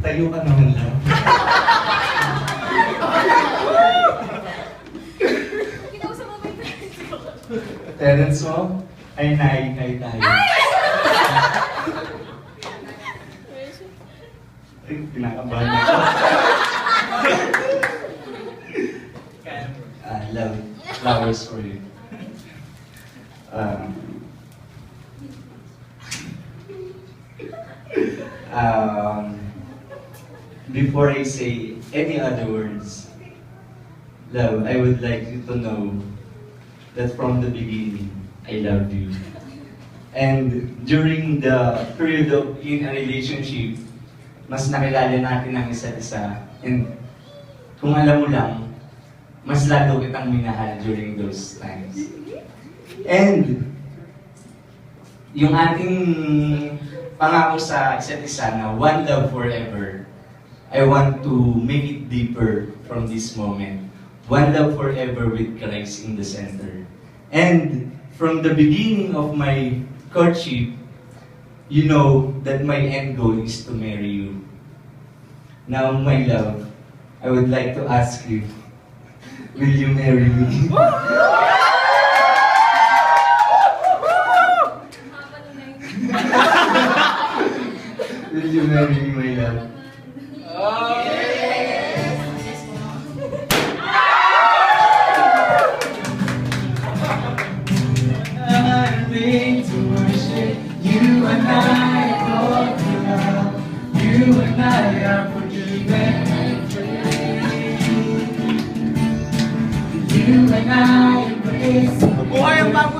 Tayo ka naman lang. Kinausap mo ba yung parents ko? Parents mo? Ay, naikay tayo. Ay, pinakabahan ako. Love, flowers for you. Before I say any other words, love, I would like you to know that from the beginning, I love you. And during the period of in a relationship, mas nakilala natin ang isa't isa. And kung alam mo lang, mas lalo kitang minahal during those times. And yung ating pangako sa isa't isa na one love forever, I want to make it deeper from this moment. One love forever with Christ in the center. And from the beginning of my courtship, you know that my end goal is to marry you. Now, my love, I would like to ask you, will you marry me? Will you marry me, my love? To worship you and I adore you, love. You and I are forgiven and free. You and I embrace. Buhay ang bago